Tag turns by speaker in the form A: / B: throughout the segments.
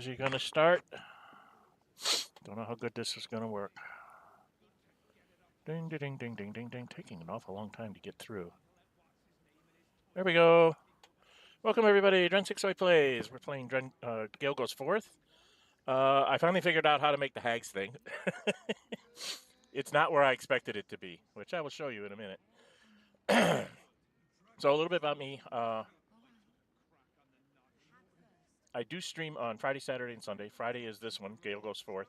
A: Is he going to start? Don't know how good this is going to work. Ding, ding, ding, ding, ding, ding. Taking an awful long time to get through. There we go. Welcome, everybody. Dren608 Plays. We're playing Gale Goes Forth. I finally figured out how to make the hags thing. It's not where I expected it to be, which I will show you in a minute. So a little bit about me. I do stream on Friday, Saturday, and Sunday. Friday is this one, Gale Goes Forth.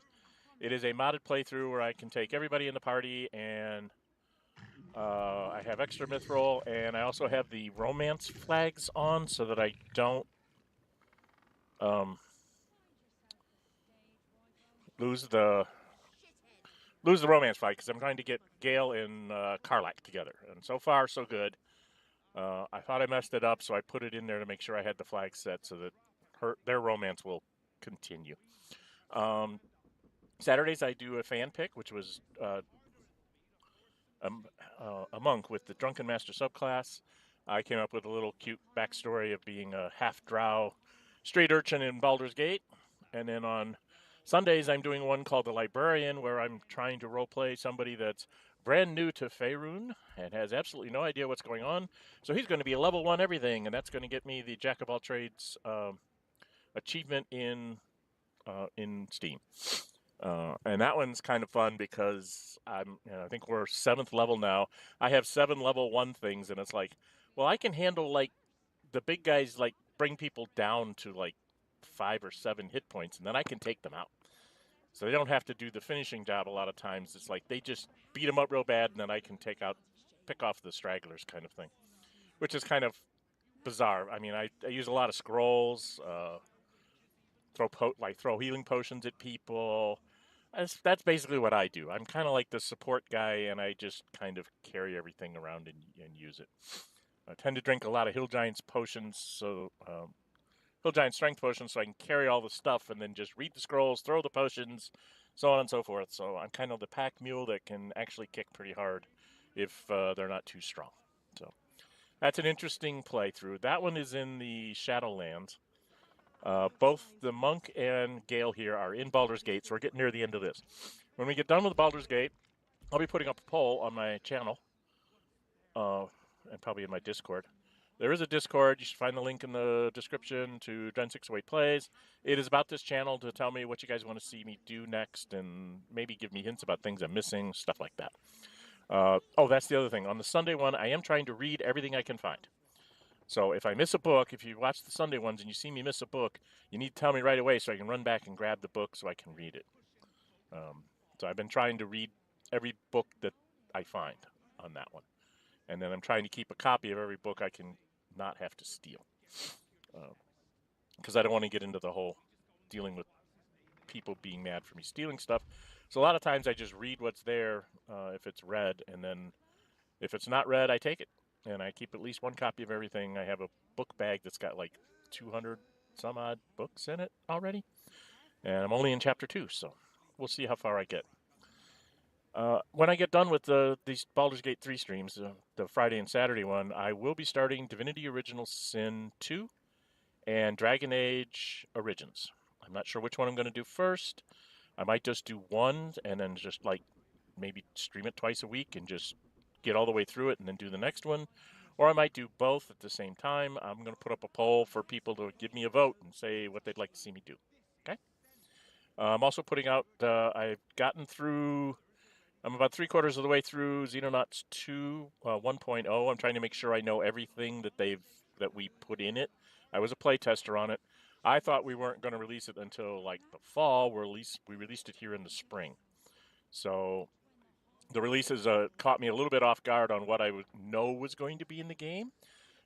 A: It is a modded playthrough where I can take everybody in the party, and I have extra Mithral, and I also have the romance flags on so that I don't lose the romance flag, because I'm trying to get Gale and Karlak together. And so far, so good. I thought I messed it up, so I put it in there to make sure I had the flag set so that their romance will continue. Saturdays I do a fan pick, which was a monk with the Drunken Master subclass. I came up with a little cute backstory of being a half-drow straight urchin in Baldur's Gate. And then on Sundays I'm doing one called the Librarian, where I'm trying to roleplay somebody that's brand new to Faerun and has absolutely no idea what's going on. So he's going to be a level 1 everything, and that's going to get me the Jack of all trades achievement in Steam. And that one's kind of fun because I think we're 7th level now. I have 7 level 1 things, and it's like, well, I can handle like the big guys, like bring people down to like 5 or 7 hit points, and then I can take them out. So they don't have to do the finishing job a lot of times. It's like they just beat them up real bad, and then I can pick off the stragglers kind of thing, which is kind of bizarre. I mean, I use a lot of scrolls, throw healing potions at people. That's basically what I do. I'm kind of like the support guy, and I just kind of carry everything around and use it. I tend to drink a lot of Hill Giant's potions, so Hill Giant strength potions, so I can carry all the stuff and then just read the scrolls, throw the potions, so on and so forth. So I'm kind of the pack mule that can actually kick pretty hard if they're not too strong. So that's an interesting playthrough. That one is in the Shadowlands. Both the monk and Gale here are in Baldur's Gate, so we're getting near the end of this. When we get done with Baldur's Gate, I'll be putting up a poll on my channel, and probably in my Discord. There is a Discord. You should find the link in the description to Dren608 Plays. It is about this channel to tell me what you guys want to see me do next, and maybe give me hints about things I'm missing, stuff like that. Oh, that's the other thing. On the Sunday one, I am trying to read everything I can find. So if I miss a book, if you watch the Sunday ones and you see me miss a book, you need to tell me right away so I can run back and grab the book so I can read it. So I've been trying to read every book that I find on that one. And then I'm trying to keep a copy of every book I can not have to steal. Because I don't want to get into the whole dealing with people being mad for me stealing stuff. So a lot of times I just read what's there if it's read, and then if it's not read, I take it. And I keep at least one copy of everything. I have a book bag that's got like 200 some odd books in it already. And I'm only in chapter 2, so we'll see how far I get. When I get done with these Baldur's Gate 3 streams, the Friday and Saturday one, I will be starting Divinity Original Sin 2 and Dragon Age Origins. I'm not sure which one I'm going to do first. I might just do one and then just like maybe stream it twice a week and just get all the way through it and then do the next one. Or I might do both at the same time. I'm going to put up a poll for people to give me a vote and say what they'd like to see me do. Okay? I'm also putting out, I've gotten through, I'm about 3/4 of the way through Xenonauts 2 1.0. I'm trying to make sure I know everything that we put in it. I was a play tester on it. I thought we weren't going to release it until like the fall. We released it here in the spring. So the releases caught me a little bit off guard on what I would know was going to be in the game.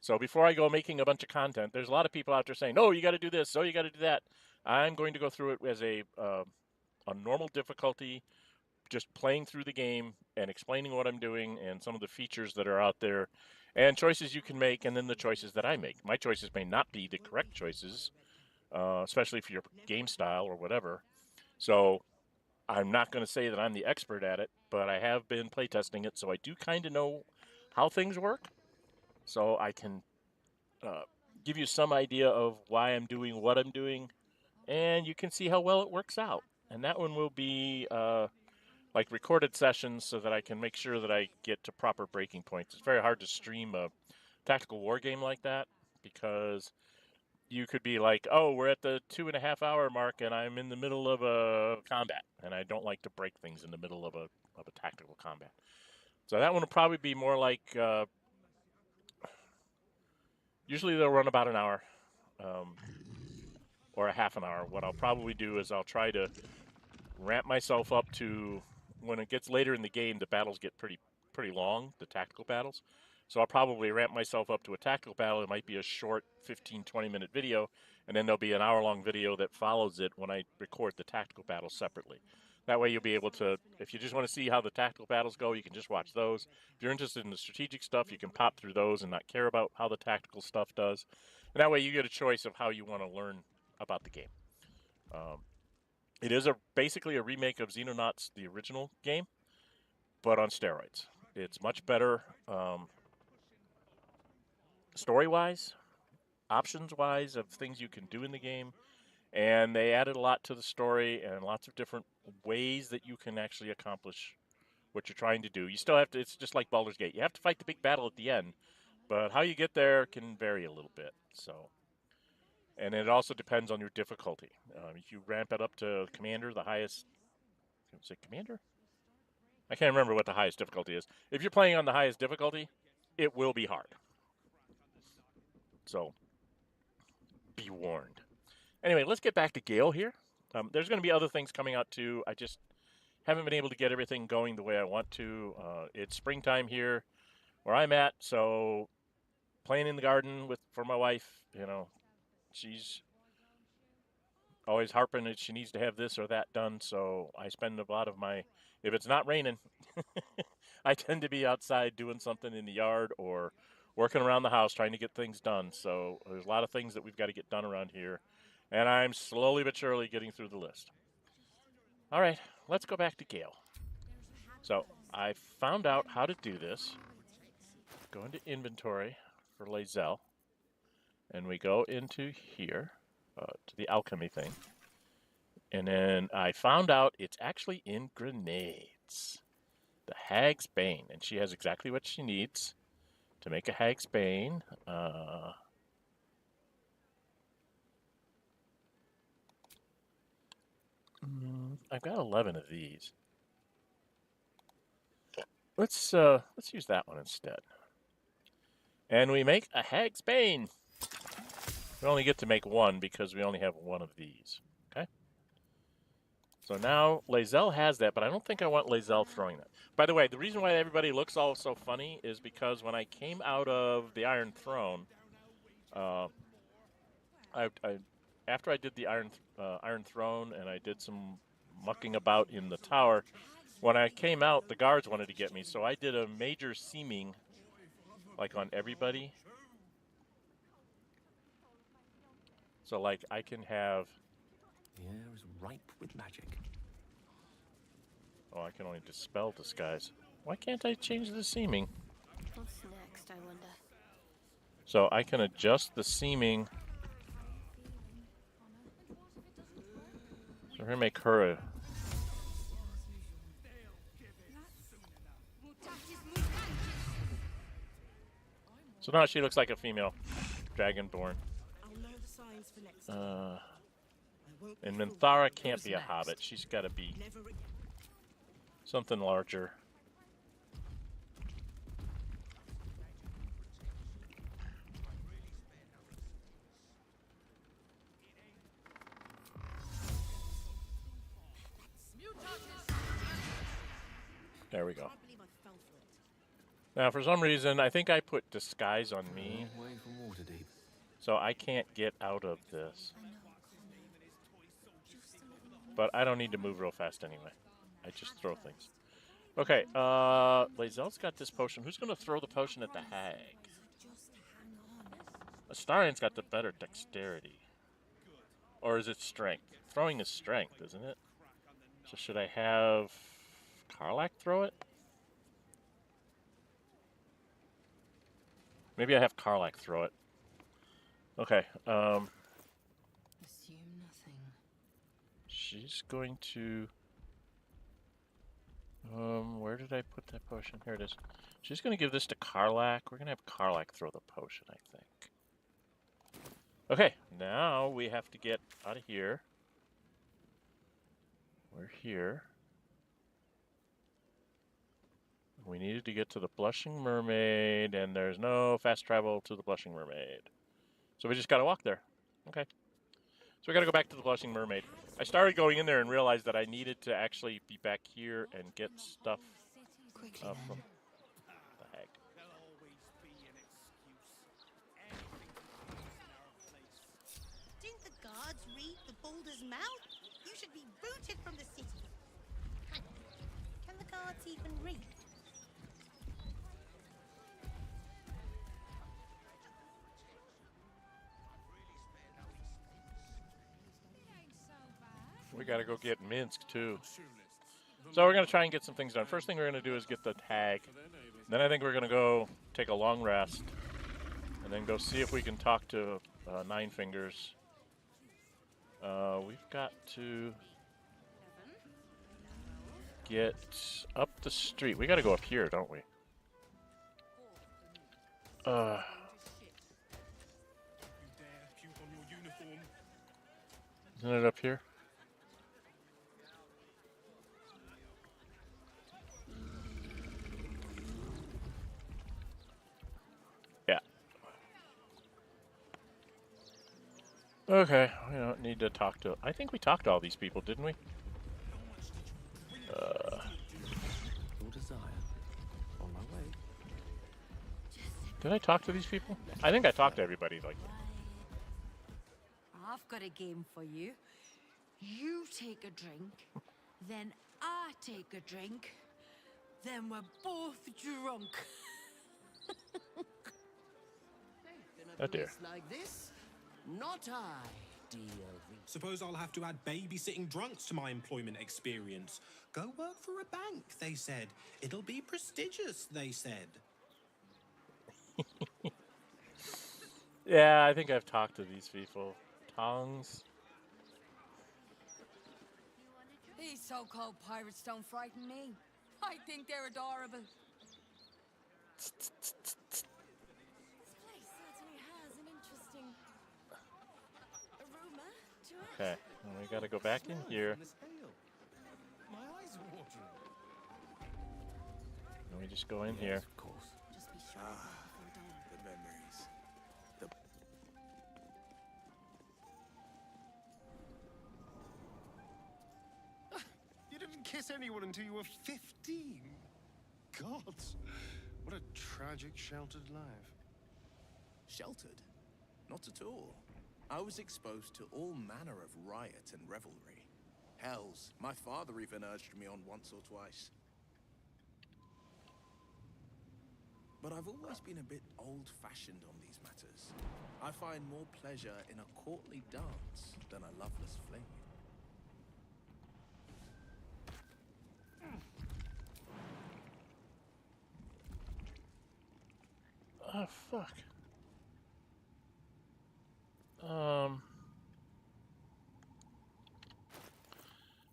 A: So before I go making a bunch of content, there's a lot of people out there saying, "Oh, you got to do this. Oh, you got to do that." I'm going to go through it as a normal difficulty, just playing through the game and explaining what I'm doing and some of the features that are out there and choices you can make, and then the choices that I make. My choices may not be the correct choices, especially for your game style or whatever. So I'm not going to say that I'm the expert at it, but I have been playtesting it, so I do kind of know how things work. So I can give you some idea of why I'm doing what I'm doing and you can see how well it works out. And that one will be like recorded sessions so that I can make sure that I get to proper breaking points. It's very hard to stream a tactical war game like that because you could be like, oh, we're at the 2.5 hour mark and I'm in the middle of a combat, and I don't like to break things in the middle of a tactical combat. So that one will probably be more like, usually they'll run about an hour or a half an hour. What I'll probably do is I'll try to ramp myself up to, when it gets later in the game, the battles get pretty long, the tactical battles. So I'll probably ramp myself up to a tactical battle. It might be a short 15, 20-minute video, and then there'll be an hour-long video that follows it when I record the tactical battles separately. That way you'll be able to, if you just want to see how the tactical battles go, you can just watch those. If you're interested in the strategic stuff, you can pop through those and not care about how the tactical stuff does. And that way you get a choice of how you want to learn about the game. It is basically a remake of Xenonauts, the original game, but on steroids. It's much better story-wise, options-wise of things you can do in the game, and they added a lot to the story and lots of different ways that you can actually accomplish what you're trying to do. You still have to, it's just like Baldur's Gate. You have to fight the big battle at the end, but how you get there can vary a little bit. So, and it also depends on your difficulty. If you ramp it up to Commander, the highest, is it Commander? I can't remember what the highest difficulty is. If you're playing on the highest difficulty, it will be hard. So, be warned. Anyway, let's get back to Gale here. There's going to be other things coming out too. I just haven't been able to get everything going the way I want to. It's springtime here where I'm at, so playing in the garden for my wife, you know, she's always harping that she needs to have this or that done, so I spend a lot of my, if it's not raining, I tend to be outside doing something in the yard or working around the house trying to get things done. So there's a lot of things that we've got to get done around here, and I'm slowly but surely getting through the list. All right, let's go back to Gale. So I found out how to do this. Go into inventory for Lae'zel, and we go into here to the alchemy thing. And then I found out it's actually in grenades. The Hag's Bane, and she has exactly what she needs to make a Hag's Bane. I've got 11 of these. Let's use that one instead. And we make a Hag's Bane. We only get to make one because we only have one of these. Okay. So now Lae'zel has that, but I don't think I want Lae'zel throwing that. By the way, the reason why everybody looks all so funny is because when I came out of the Iron Throne, after I did the Iron Throne and I did some mucking about in the tower, when I came out, the guards wanted to get me, so I did a major seaming, like on everybody. So like I can have.
B: The air is ripe with magic.
A: Oh, I can only dispel disguise. Why can't I change the seaming?
C: What's next, I wonder?
A: So I can adjust the seaming. So we're gonna make her a. So now she looks like a female dragonborn. And Minthara can't be a hobbit. She's got to be something larger. There we go. Now, for some reason, I think I put disguise on me, so I can't get out of this. But I don't need to move real fast anyway. I just throw things. Okay, Lae'zel's got this potion. Who's going to throw the potion at the hag? Astarian's got the better dexterity. Or is it strength? Throwing is strength, isn't it? So should I have Karlach throw it? Maybe I have Karlach throw it. Okay,
C: Assume nothing.
A: she's going to... where did I put that potion? Here it is. She's going to give this to Karlach. We're going to have Karlach throw the potion, I think. Okay, now we have to get out of here. We're here. We needed to get to the Blushing Mermaid, and there's no fast travel to the Blushing Mermaid. So we just got to walk there. Okay. So we got to go back to the Blushing Mermaid. I started going in there and realized that I needed to actually be back here and get stuff from the hag.
D: Didn't the guards read the Baldur's mouth? You should be booted from the city. Can the guards even read?
A: We got to go get Minsk, too. So we're going to try and get some things done. First thing we're going to do is get the tag. Then I think we're going to go take a long rest. And then go see if we can talk to Nine Fingers. We've got to get up the street. We got to go up here, don't we? Isn't it up here? Yeah. Okay, we don't need to talk to... I think we talked to all these people, didn't we?
B: Your desire. On my way.
A: Did I talk to these people? I think I talked to everybody. Like,
E: I've got a game for you. You take a drink, then I take a drink, then we're both drunk.
A: oh dear.
B: Like this? Not I, dear.
F: Suppose I'll have to add babysitting drunks to my employment experience. Go work for a bank, they said. It'll be prestigious, they said.
A: Yeah, I think I've talked to these people. Tongs.
E: These so-called pirates don't frighten me. I think they're adorable.
C: This place certainly has an interesting aroma to it.
A: Okay, and we gotta go back in here.
B: My eyes are watering.
A: And we just go in here.
B: Of course.
C: Just be sure before dawn.
B: The memories.
G: You didn't kiss anyone until you were 15. God, what a tragic, sheltered life.
H: Sheltered? Not at all. I was exposed to all manner of riot and revelry. Hells, my father even urged me on once or twice. But I've always been a bit old-fashioned on these matters. I find more pleasure in a courtly dance than a loveless fling.
A: Oh, fuck.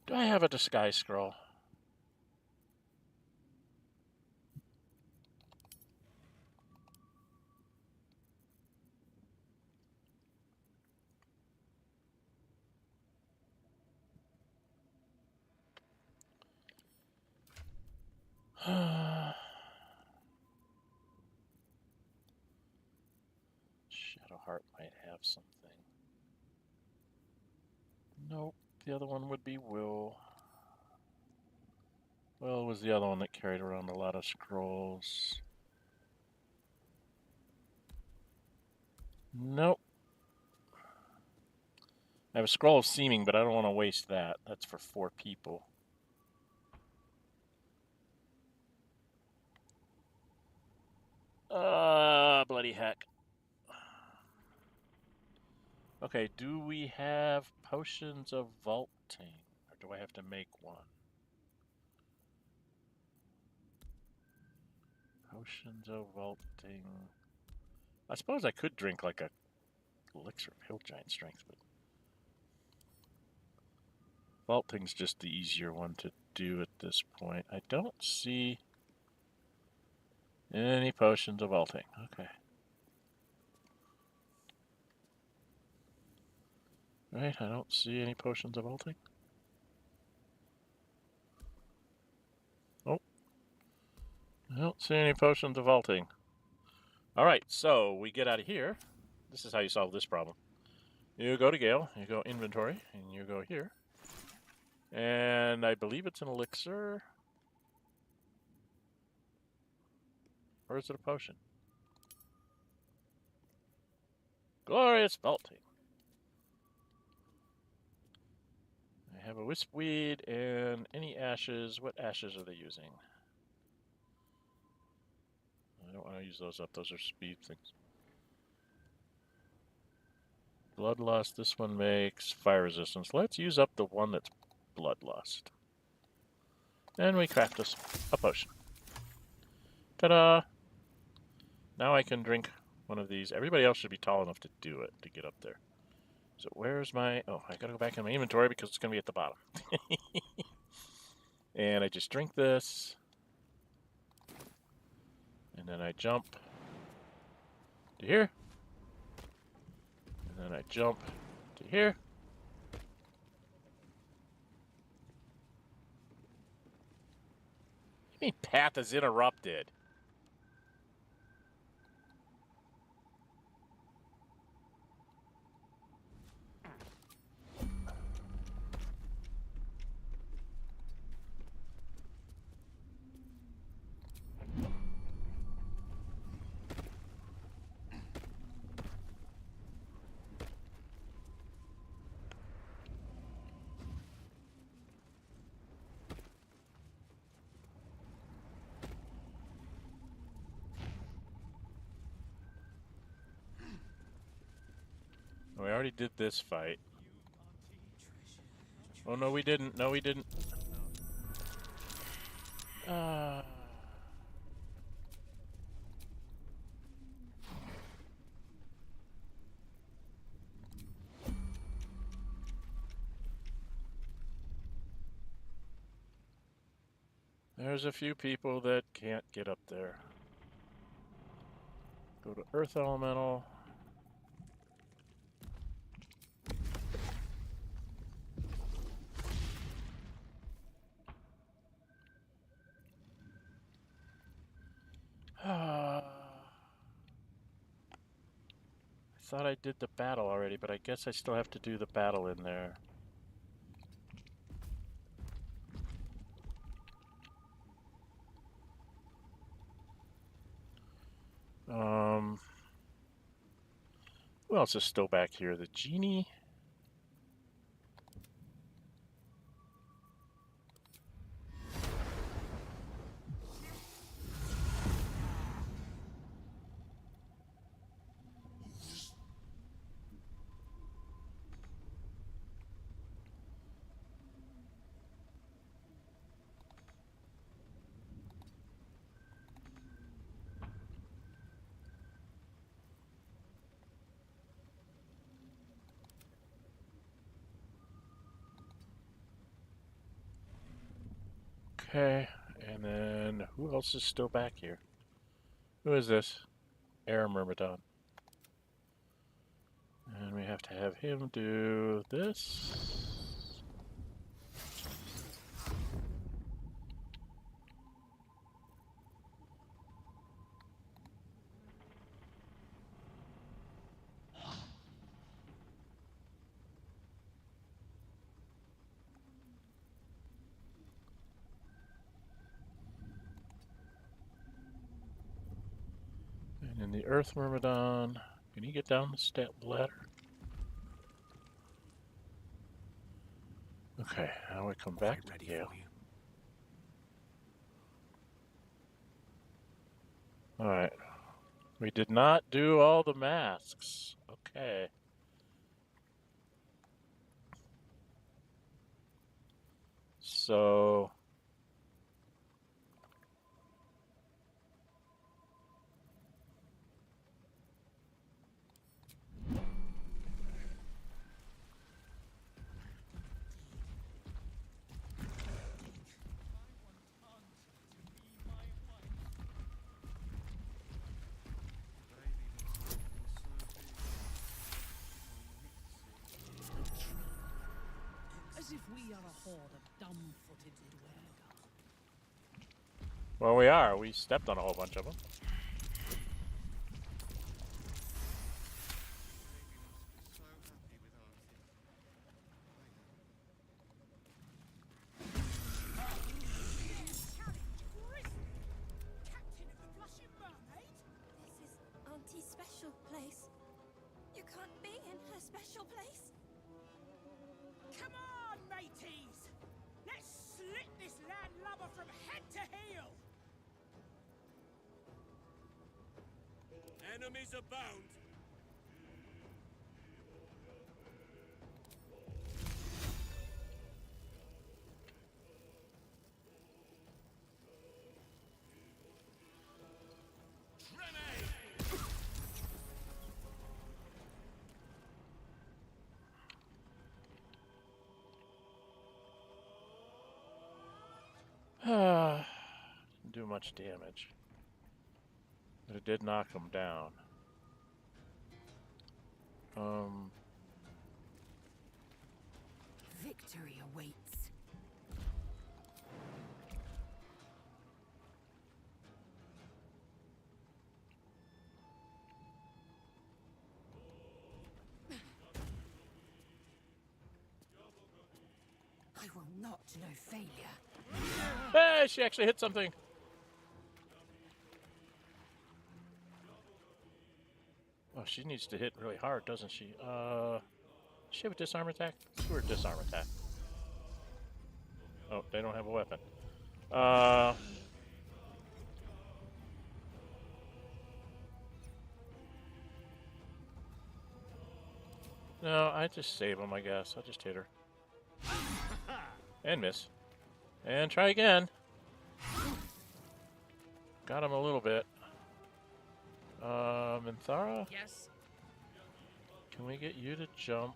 A: Do I have a disguise scroll? Shadowheart might have something. Nope, the other one would be Will. Will was the other one that carried around a lot of scrolls. Nope. I have a scroll of seeming, but I don't want to waste that. That's for 4 people. Bloody heck. Okay, do we have potions of vaulting? Or do I have to make one? Potions of vaulting. I suppose I could drink like a elixir of hill giant strength, but Vaulting's just the easier one to do at this point. I don't see any potions of vaulting. Okay. Right, I don't see any potions of vaulting. Oh. I don't see any potions of vaulting. Alright, so we get out of here. This is how you solve this problem. You go to Gale, you go inventory, and you go here. And I believe it's an elixir. Or is it a potion? Glorious vaulting. I have a wispweed and any ashes. What ashes are they using? I don't want to use those up. Those are speed things. Bloodlust. This one makes fire resistance. Let's use up the one that's bloodlust. And we craft us a potion. Ta-da! Now I can drink one of these. Everybody else should be tall enough to do it, to get up there. So where's my... Oh, I gotta go back in my inventory because it's gonna be at the bottom. And I just drink this. And then I jump to here. And then I jump to here. What do you mean path is interrupted? We already did this fight. Oh, no, we didn't. No, we didn't. There's a few people that can't get up there. Go to Earth Elemental. I thought I did the battle already, but I guess I still have to do the battle in there. Who else is still back here? The genie? Okay, and then who else is still back here? Who is this? Air Myrmidon. And we have to have him do this. And in the Earth Myrmidon, can he get down the step ladder? Okay, now we come back to Gale. Alright. We did not do all the masks. Okay. So...
I: if we are a horde of dumb-footed dwergar.
A: Well, we are. We stepped on a whole bunch of them.
C: This is Auntie's special place. You can't be in her special place.
I: Come on, mateys! Let's slit this landlubber from head to heel!
J: Enemies abound.
A: Didn't do much damage. But it did knock him down.
E: Victory awaits. I will not know failure.
A: Hey, she actually hit something. Oh, she needs to hit really hard, doesn't she? Does she have a disarm attack? Let's do her disarm attack. Oh, they don't have a weapon. No, I just save him, I guess. I'll just hit her. And miss. And try again. Got him a little bit. Minthara?
I: Yes.
A: Can we get you to jump?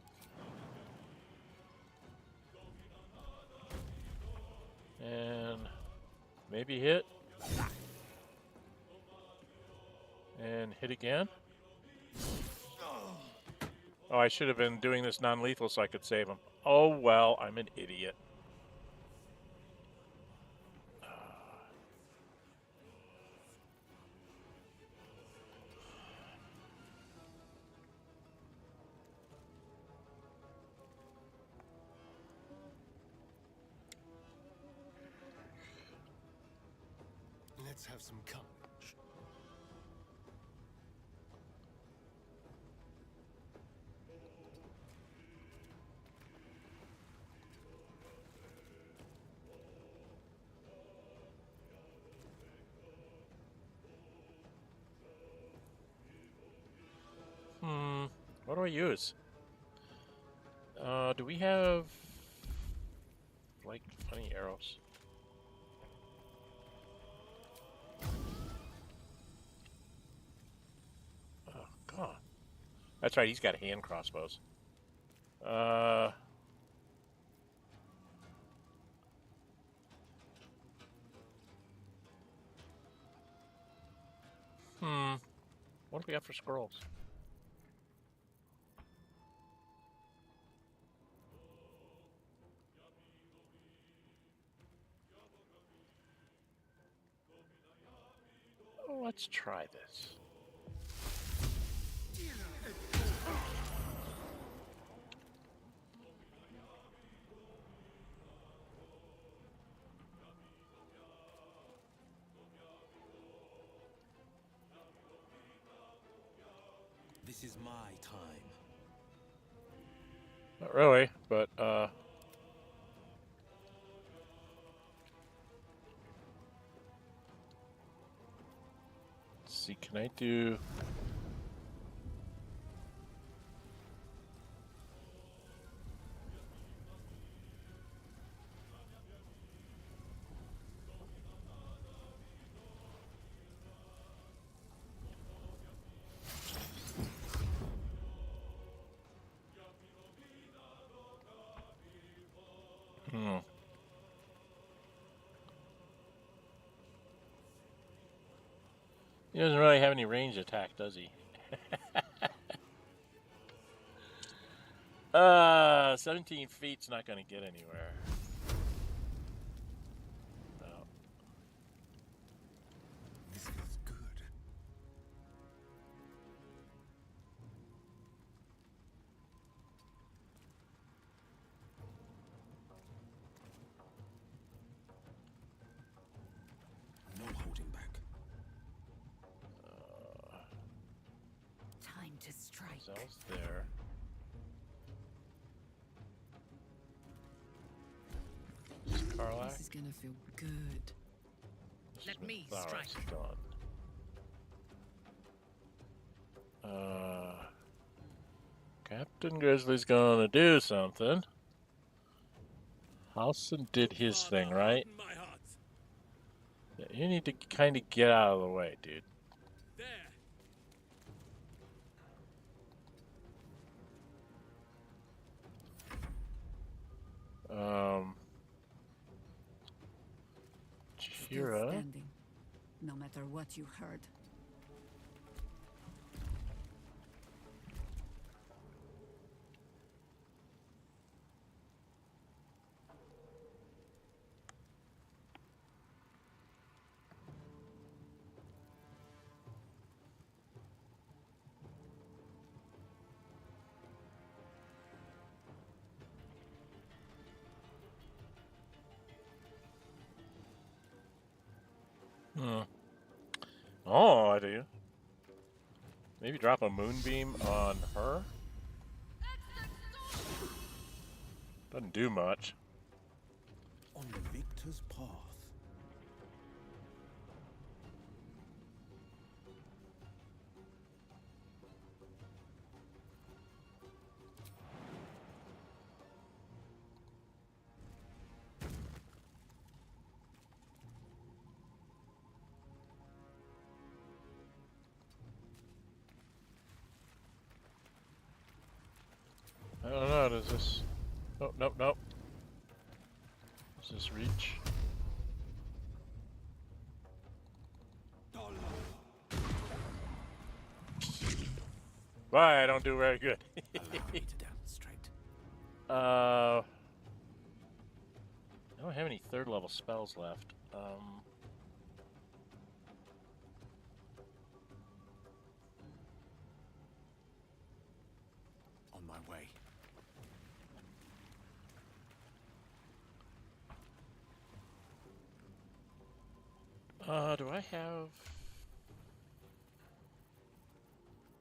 A: And maybe hit. And hit again. Oh, I should have been doing this non-lethal so I could save him. Oh, well, I'm an idiot.
G: Let's have some courage.
A: What do I use? Do we have like funny arrows? Oh god. That's right, he's got hand crossbows. What do we got for scrolls? Oh, let's try this.
B: This is my time.
A: Not really, but let's see, can I do He doesn't really have any range attack, does he? 17 feet's not going to get anywhere. No.
G: This feels good. No holding back.
E: Time to strike.
A: Zell's there. Karlach.
E: This is gonna feel good.
A: Let me strike. Captain Grizzly's gonna do something. Halson did his thing, right? Yeah, you need to kind of get out of the way, dude. Shira.
E: Standing, no matter what you heard.
A: Oh, I do. Maybe drop a moonbeam on her? Doesn't do much.
B: On the victor's path.
A: I don't know, does this... Oh, nope, nope. Does this reach? Why, I don't do very good.
B: Allow me to demonstrate.
A: I don't have any third level spells left.
B: On my way.
A: Do I have...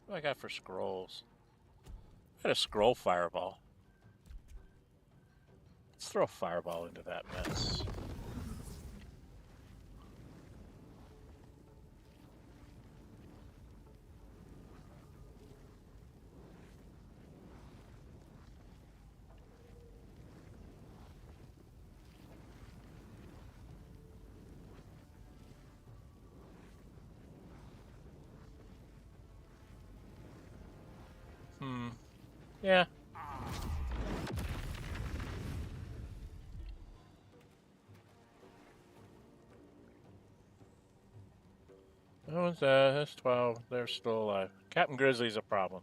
A: What do I got for scrolls? I got a scroll fireball. Let's throw a fireball into that mess. Yeah. That one's that's 12. They're still alive. Captain Grizzly's a problem.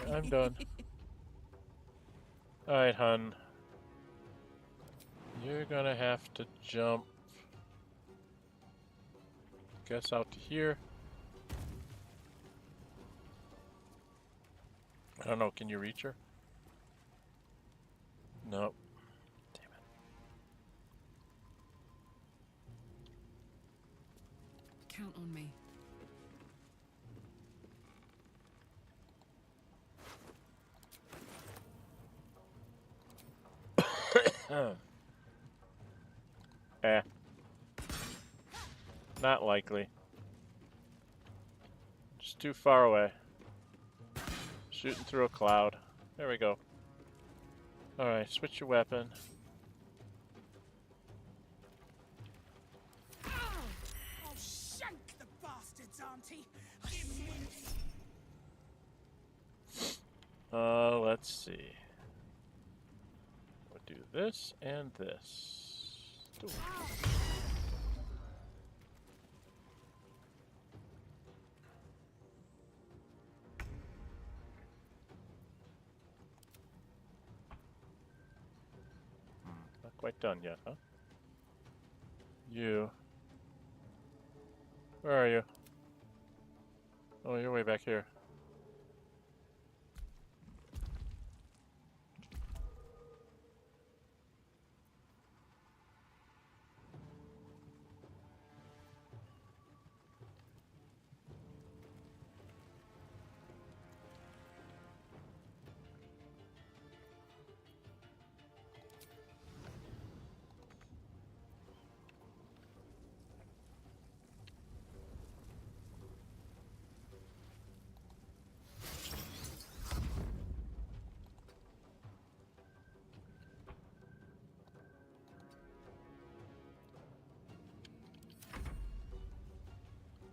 A: Yeah, I'm done. Alright, hun. You're gonna have to jump. Guess out to here. I don't know, can you reach her? Nope. Damn it.
E: Count on me.
A: Not likely. Just too far away. Shooting through a cloud. There we go. Alright, switch your weapon.
I: I'll shank the bastards, Auntie.
A: Let's see. We'll do this and this. Ooh. quite done yet, huh? You. Where are you? Oh, you're way back here.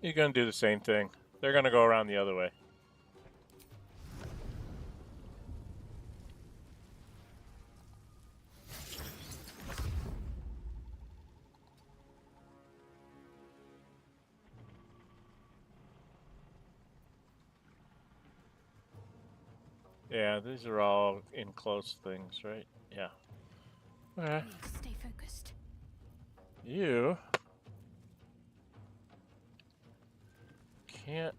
A: You're gonna do the same thing. They're gonna go around the other way. Yeah, these are all enclosed things, right? Yeah. Alright.
C: Stay focused.
A: You can't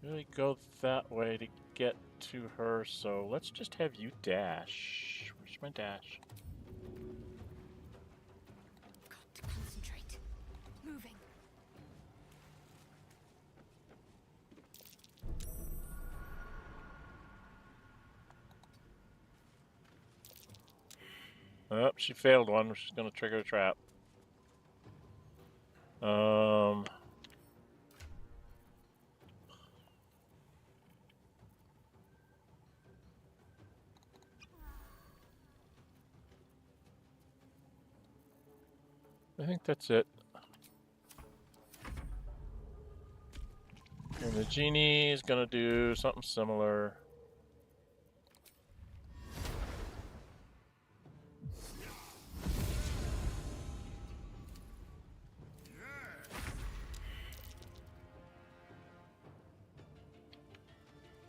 A: really go that way to get to her, so let's just have you dash. Where's my dash?
C: Got to concentrate. Moving.
A: Oh, she failed one. She's gonna trigger a trap. I think that's it. And the genie is gonna do something similar.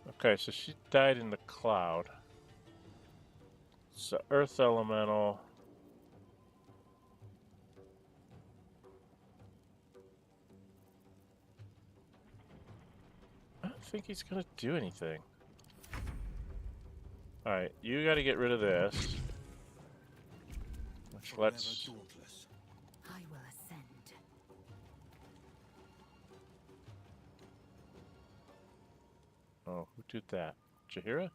A: Okay, so she died in the cloud. So Earth Elemental. I don't think he's gonna do anything. Alright, you gotta get rid of this. Which lets...
E: I will ascend.
A: Oh, who did that? Jaheira?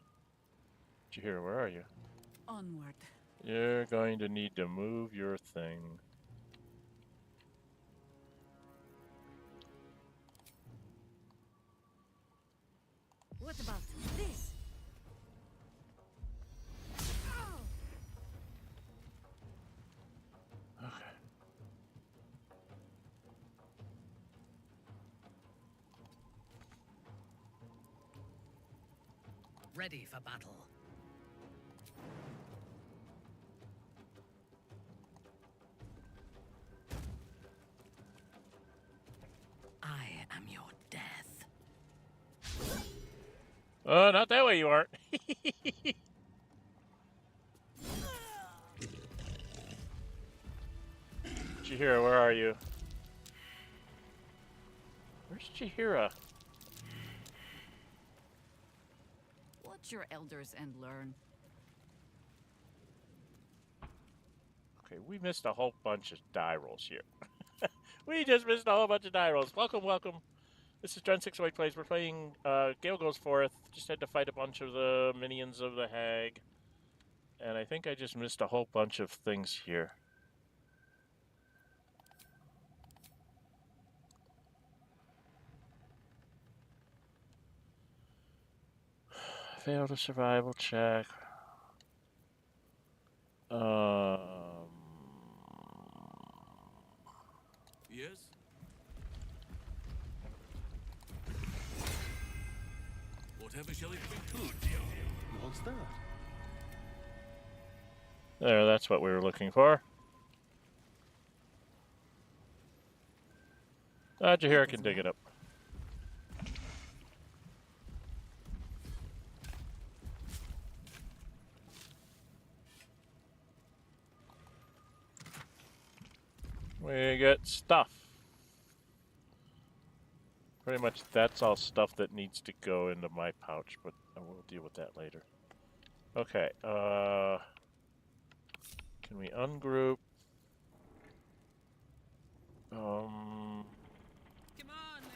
A: Jaheira, where are you?
E: Onward.
A: You're going to need to move your thing.
E: What about this?
A: Okay.
I: Ready for battle. I am your death.
A: Oh, not that way you aren't. Jaheira, where are you? Where's Jaheira?
E: Watch your elders and learn.
A: Okay, we missed a whole bunch of die rolls here. We just missed a whole bunch of die rolls. Welcome, welcome. This is Dren608 Plays. We're playing Gale Goes Forth. Just had to fight a bunch of the minions of the hag. And I think I just missed a whole bunch of things here. Failed a survival check.
H: Yes? Whatever shall it be?
G: What's that?
A: There, that's what we were looking for. Jaheira can dig it up. We get stuff. Pretty much that's all stuff that needs to go into my pouch, but we'll deal with that later. Okay, can we ungroup? How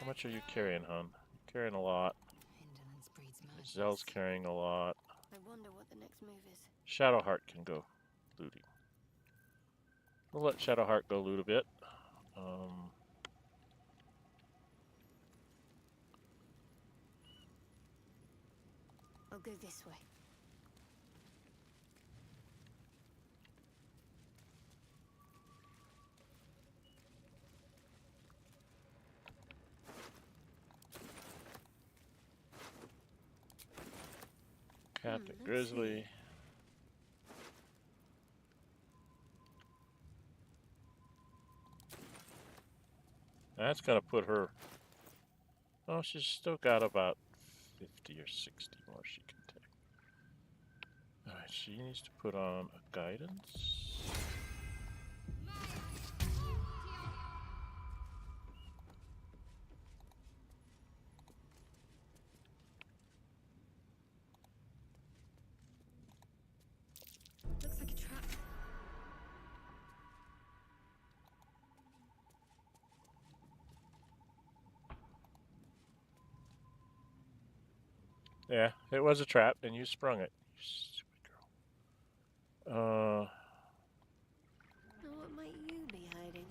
A: much are you carrying, hon? You're carrying a lot.
E: Indolence breeds madness.
A: Zell's carrying a lot.
C: I wonder what the next move is.
A: Shadowheart can go looting. We'll let Shadowheart go loot a bit.
C: I'll go this way.
A: Captain
C: let's
A: Grizzly.
C: see.
A: That's gonna put her. Oh, she's still got about 50 or 60 more she can take. Alright, she needs to put on a guidance.
C: Looks like a trap.
A: Yeah, it was a trap, and you sprung it. You stupid girl.
C: Now what might you be hiding?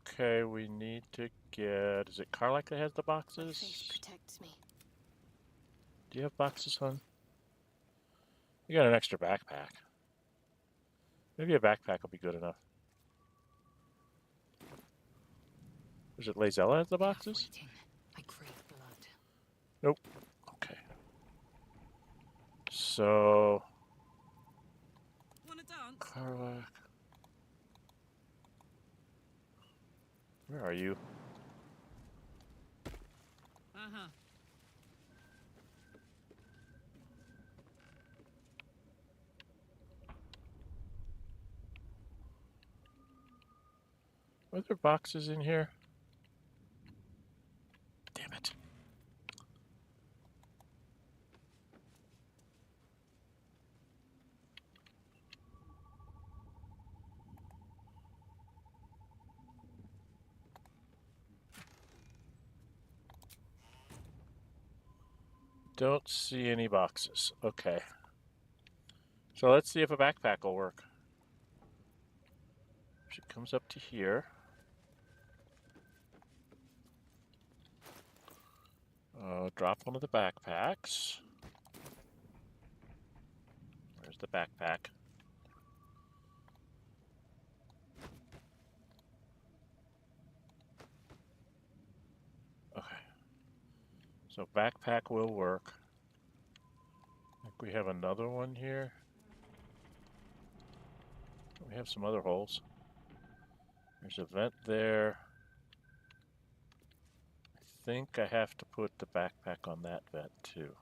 A: Okay, we need to get. Is it Karlak that has the
C: My face
A: boxes?
C: protects me.
A: Do you have boxes, hon? You got an extra backpack. Maybe a backpack will be good enough. Is it Lazella has the boxes?
E: Waiting. I crave blood.
A: Nope. Okay. So.
E: Wanna dance?
A: Karlak. Where are you?
E: Uh-huh.
A: Are there boxes in here? Damn it. Don't see any boxes. Okay. So let's see if a backpack will work. She comes up to here. Drop one of the backpacks. Where's the backpack? Okay. So backpack will work. I think we have another one here. We have some other holes. There's a vent there. I think I have to put the backpack on that vent too.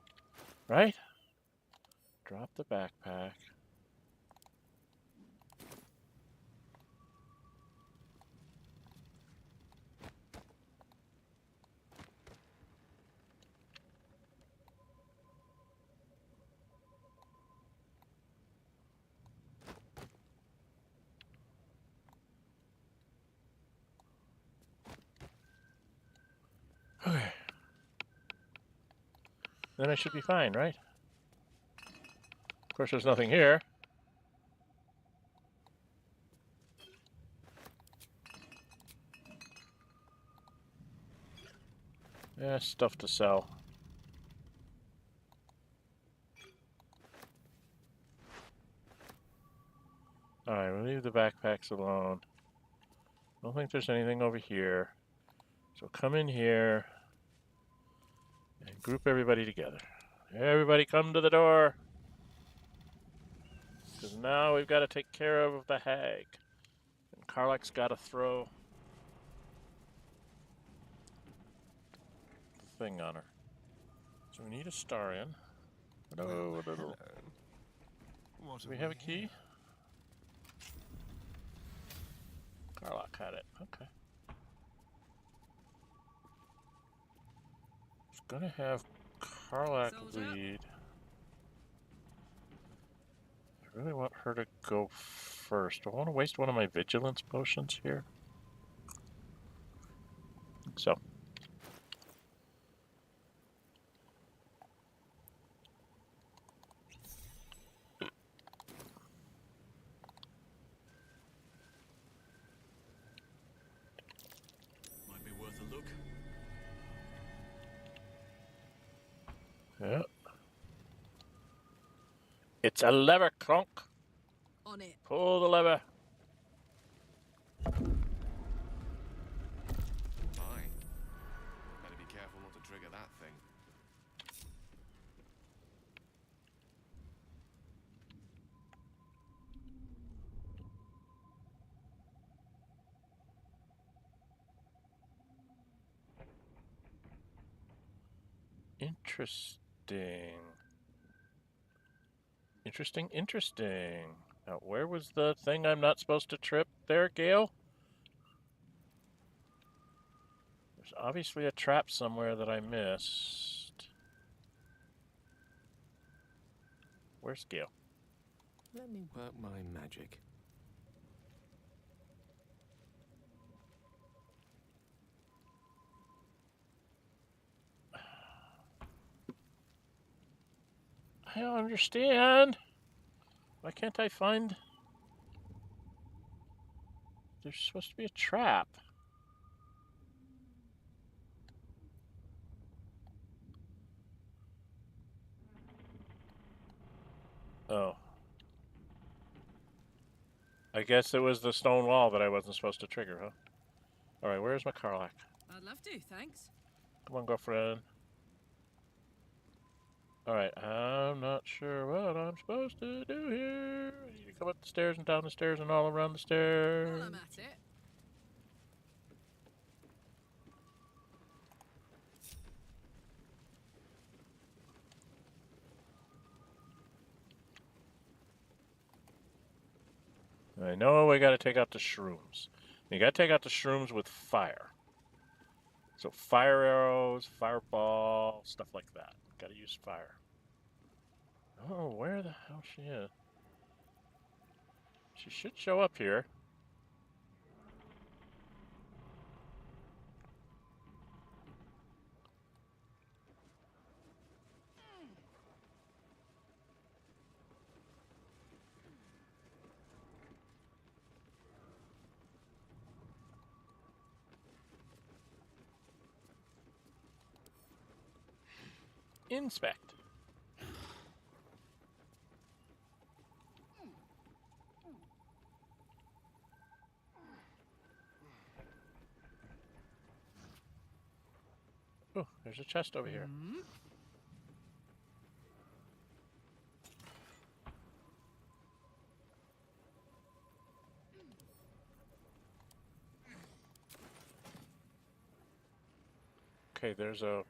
A: Right? Drop the backpack. Okay. Then I should be fine, right? Of course, there's nothing here. Yeah, stuff to sell. Alright, we'll leave the backpacks alone. Don't think there's anything over here. So come in here and group everybody together. Everybody come to the door. Because now we've got to take care of the hag. And Karlak's got to throw the thing on her. So we need a Starian.
G: Well,
A: Do
G: hello. What
A: we have a key? Carlock had it. Okay. It's gonna have Carlock lead. I really want her to go first. Do I want to waste one of my vigilance potions here? I think so.
B: Might be worth a look.
A: Yeah. It's a lever, Kronk.
E: On it.
A: Pull the lever.
G: My. Better be careful not to trigger that thing.
A: Interesting. Interesting. Now, where was the thing I'm not supposed to trip there, Gale? There's obviously a trap somewhere that I missed. Where's Gale?
G: Let me work my magic.
A: I don't understand. Why can't I find... There's supposed to be a trap. Oh. I guess it was the stone wall that I wasn't supposed to trigger, huh? Alright, where's my Carlac?
E: I'd love to, thanks.
A: Come on, girlfriend. Alright, I'm not sure what I'm supposed to do here. I need to come up the stairs and down the stairs and all around the stairs.
E: While I'm at it.
A: I know we gotta take out the shrooms. You gotta take out the shrooms with fire. So fire arrows, fireball, stuff like that. Gotta use fire. Oh, where the hell she is? She should show up here. Inspect. Oh, there's a chest over here. Okay, there's a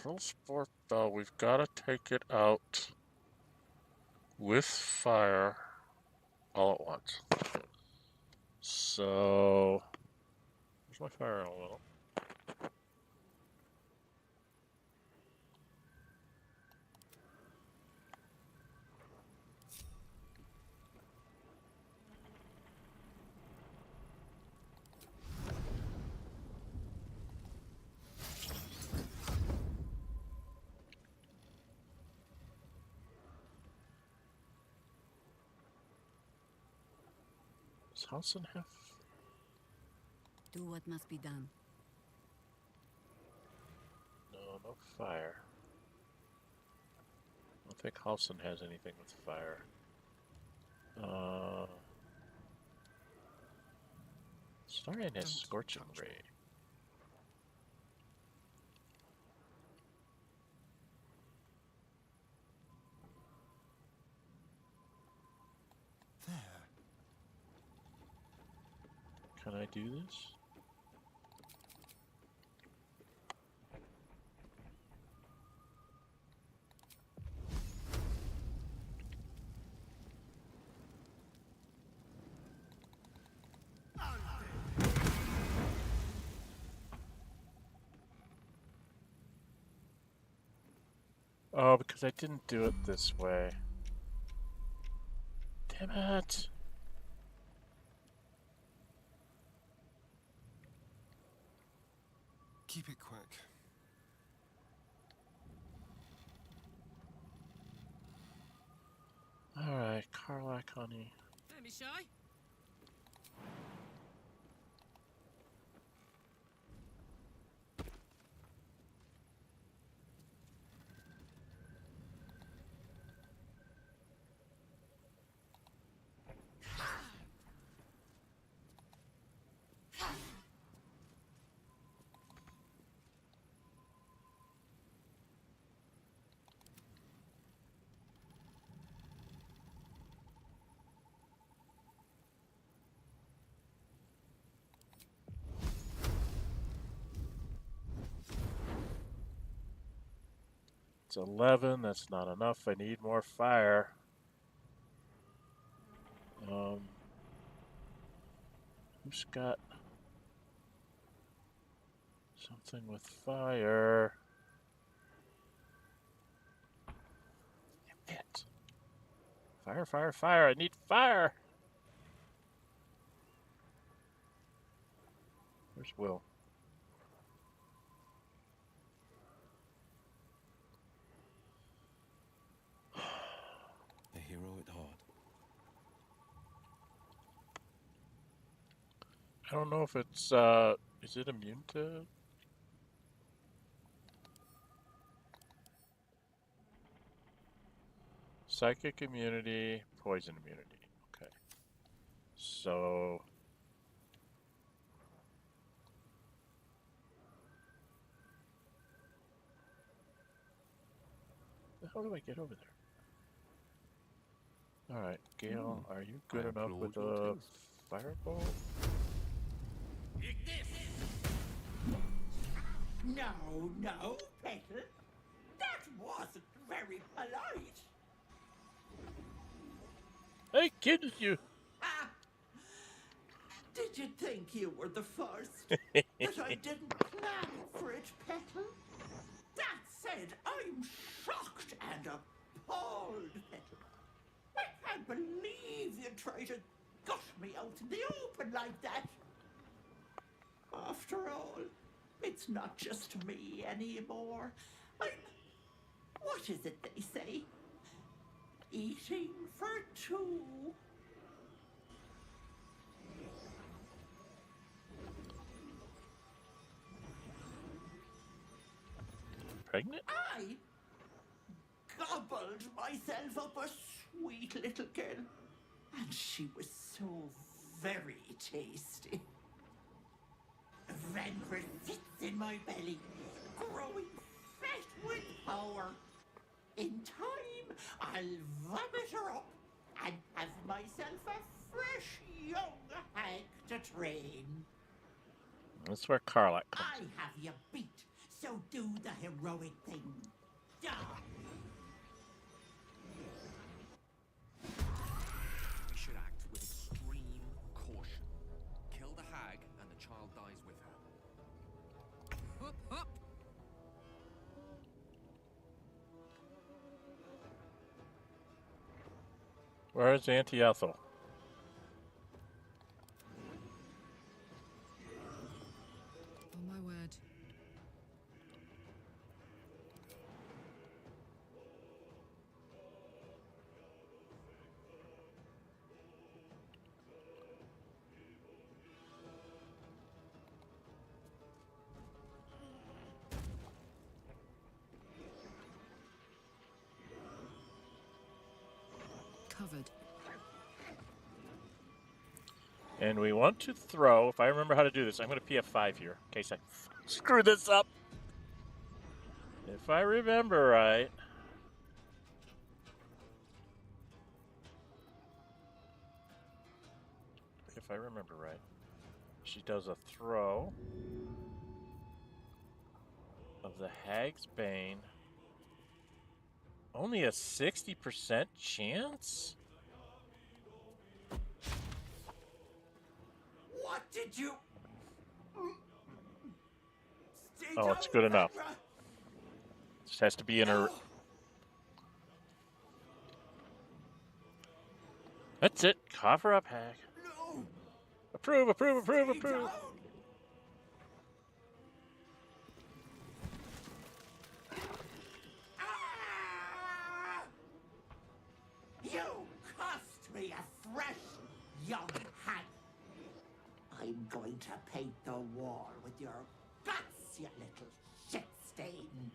A: pearl sport bell. We've got to take it out with fire all at once. So, where's my fire element? Does Halson have?
C: Do what must be done.
A: No fire. I don't think Halson has anything with fire. Starian has Scorching Ray.
B: There.
A: Can I do this? Oh, because I didn't do it this way. Damn it.
G: Keep it quick.
A: Alright, Karlak, honey.
I: Don't be shy.
A: It's 11. That's not enough. I need more fire. Who's got something with fire? Damn it. Fire, fire, fire. I need fire. Where's Will?
B: A hero at heart.
A: I don't know if it's, is it immune to? Psychic immunity, poison immunity. Okay. So... How do I get over there? Alright, Gale, are you good enough with a fireball?
I: No, Petal. That wasn't very polite.
A: I killed you!
I: Ah. Did you think you were the first? That I didn't plan for it, Petal? That said, I'm shocked and appalled, Petal. I can't believe you tried to gut me out in the open like that. After all, it's not just me anymore. What is it they say? Eating for two.
A: Pregnant?
I: I gobbled myself up a sweet little girl, and she was so very tasty. Vengress sits in my belly, growing fat with power. In time, I'll vomit her up and have myself a fresh young hag to train.
A: That's where Karlak comes
I: I have you beat, so do the heroic thing. Die.
J: We should act with extreme caution. Kill the hag and the child dies with her.
I: Hup, hup.
A: Where's Auntie Ethel?
E: On my word. Covered.
A: And we want to throw, if I remember how to do this, I'm going to PF5 here, in case I screw this up. If I remember right. If I remember right. She does a throw of the Hag's Bane. Only a 60% chance?
I: What did you...
A: Oh, it's good enough. Just has to be in her That's it. Cover up, Hag.
I: No!
A: Approve, approve, approve,
I: Stay
A: approve.
I: down! Ah! You cost me afresh, young hag. I'm going to paint the wall with your guts, you little shit stain.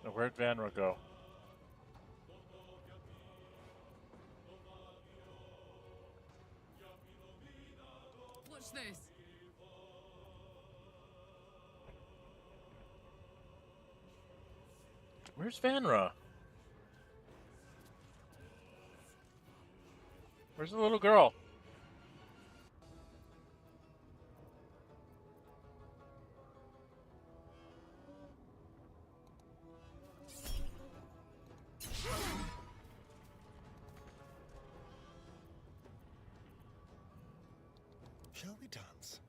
A: Now, where'd Vanra go?
E: What's this?
A: Where's Vanra? Where's the little girl?
G: Shall we dance?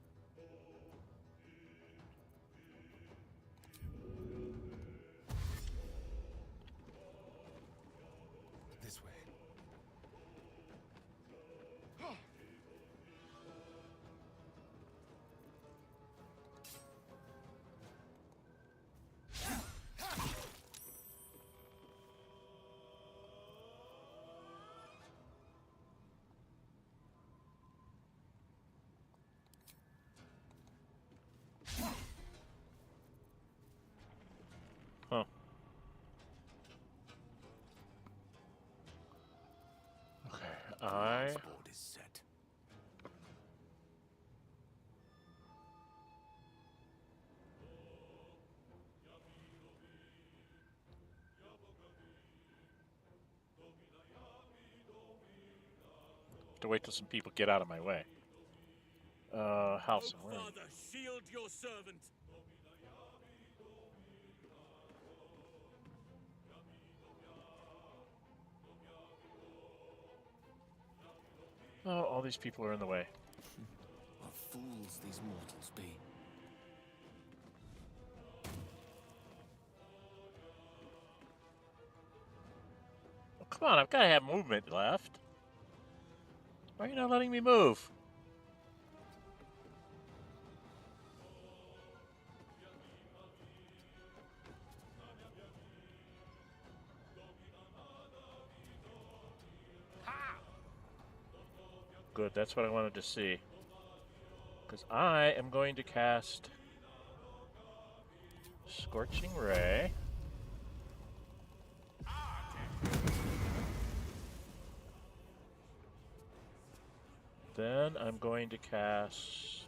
G: This way.
A: Huh. Okay,
H: Board is set.
A: to wait till some people get out of my way. House. Where are you?
J: Father, shield your servant.
A: Oh, all these people are in the way.
B: What fools these mortals be.
A: Oh, come on, I've got to have movement left. Why are you not letting me move? Good, that's what I wanted to see. Because I am going to cast Scorching Ray. Then I'm going to cast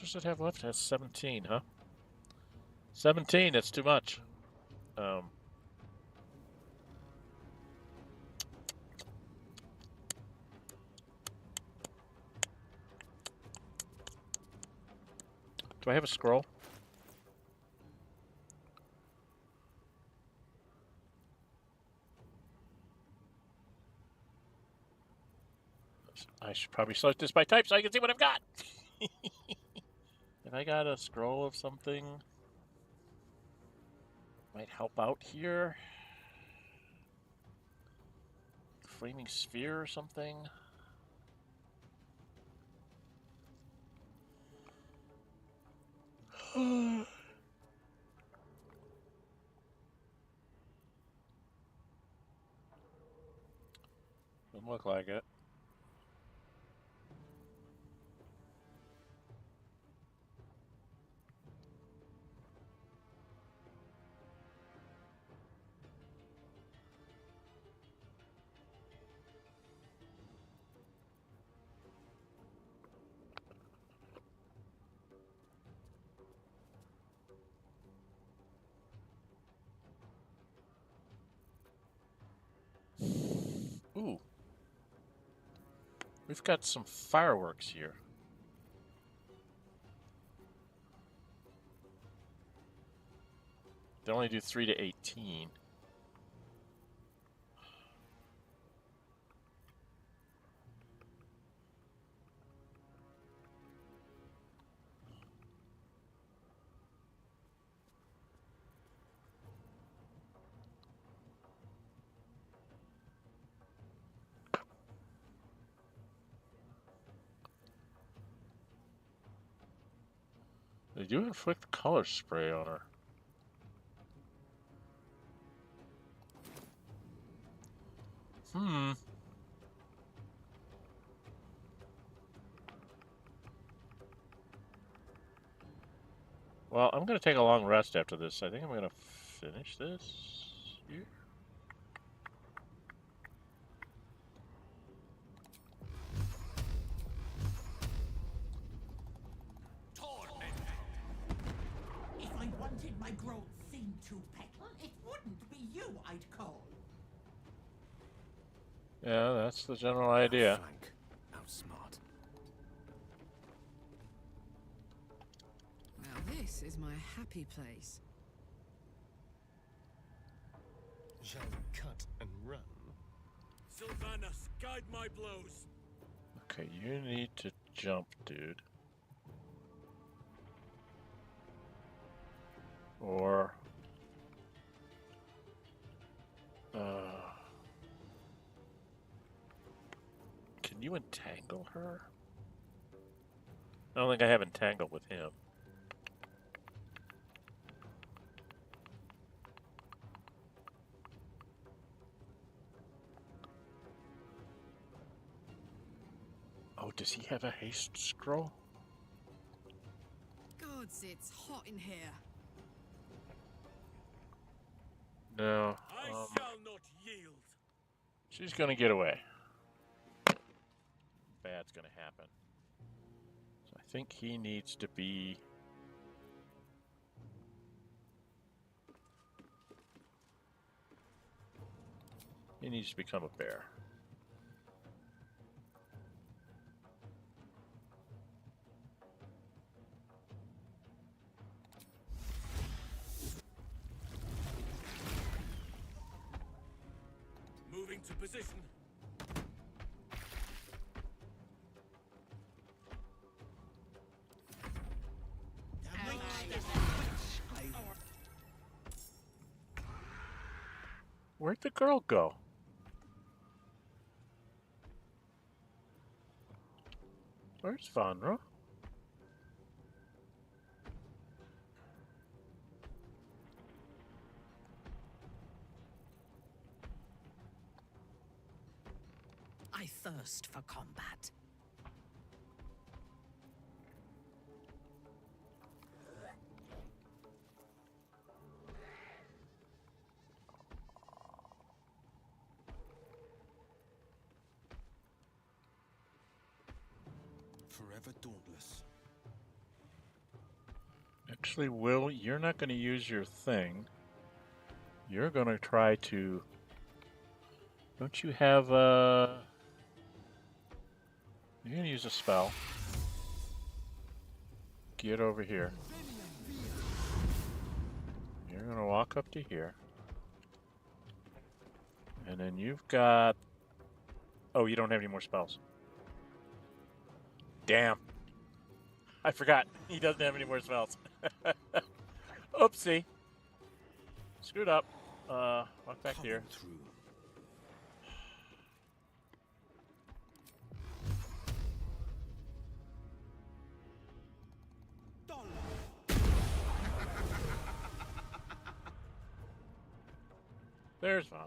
A: what does it have left? It has 17, huh? 17, that's too much. Do I have a scroll? I should probably select this by type so I can see what I've got. Have I got a scroll of something? Might help out here. Flaming sphere or something. Doesn't look like it. Ooh. We've got some fireworks here. They only do 3 to 18. They do inflict color spray on her. Well, I'm going to take a long rest after this. I think I'm going to finish this here.
I: If I wanted my growth seen to Petal, it wouldn't be you I'd call.
A: Yeah, that's the general idea.
B: Frank, outsmart.
E: Now this is my happy place.
G: Shall we cut and run?
J: Sylvanas, guide my blows.
A: Okay, you need to jump, dude. Or... can you entangle her? I don't think I have entangled with him. Oh, does he have a haste scroll?
E: Gods, it's hot in here.
A: No.
J: I shall not yield.
A: She's gonna get away. Bad's gonna happen. So I think he needs to be... he needs to become a bear.
J: Moving to position.
A: Where'd the girl go? Where's Vanra?
E: I thirst for combat.
B: Forever dauntless.
A: Actually, Will, you're not going to use your thing. You're going to try to... don't you have a... you're going to use a spell. Get over here. You're going to walk up to here. And then you've got... oh, you don't have any more spells. Damn. I forgot. He doesn't have any more spells. Oopsie. Screwed up. Walk back here.
B: Through.
A: There's Vanra.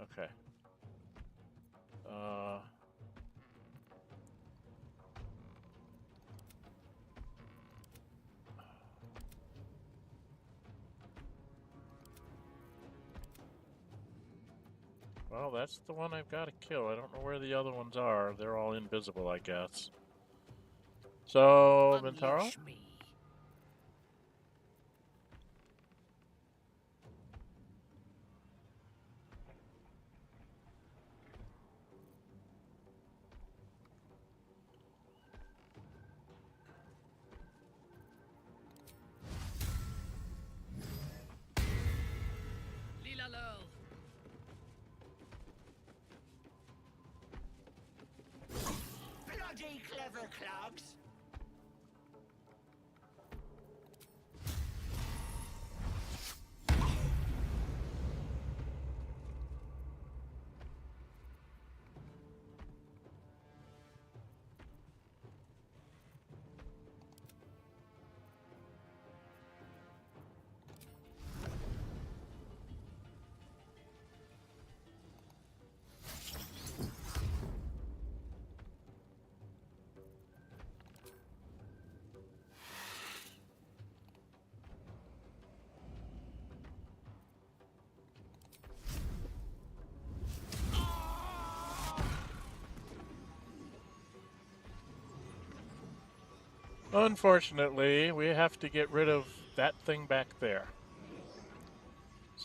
A: Okay. Well, that's the one I've got to kill. I don't know where the other ones are. They're all invisible, I guess. So, Mithral?
I: Unleash me. bloody clever clogs.
A: Unfortunately, we have to get rid of that thing back there.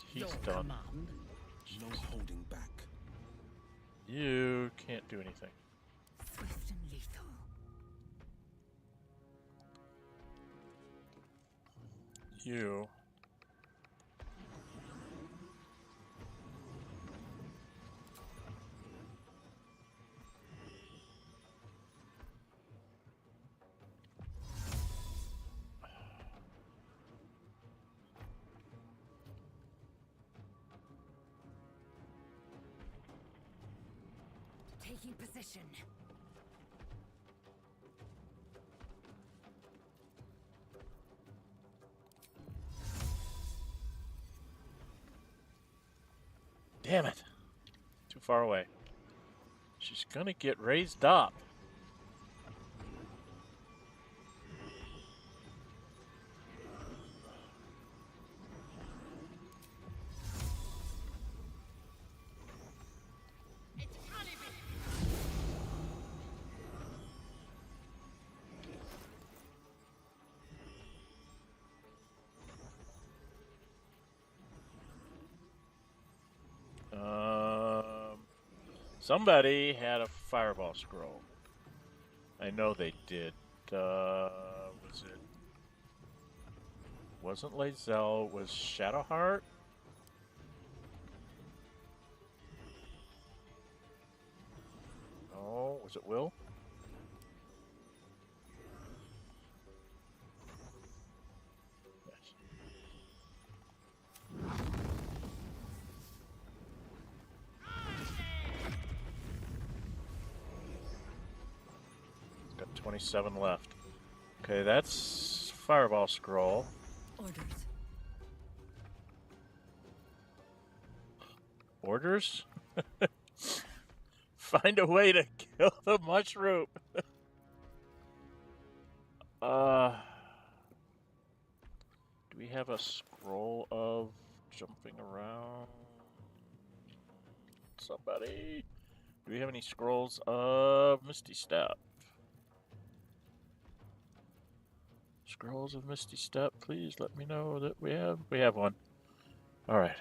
A: He's
I: Your
A: done.
I: command.
B: No holding back.
A: You can't do anything.
E: Swift and lethal.
A: You.
E: Taking position.
A: Damn it. Too far away. She's gonna get raised up. Somebody had a fireball scroll. I know they did. Was it? Wasn't Lae'zel? Was Shadowheart? Oh, was it Will? Yes. Got 27 left. Okay, that's fireball scroll.
E: Orders.
A: Orders? Find a way to kill the mushroom. Do we have a scroll of jumping around? Somebody? Do we have any scrolls of Misty Step? Scrolls of Misty Step, please let me know that we have. We have one. All right.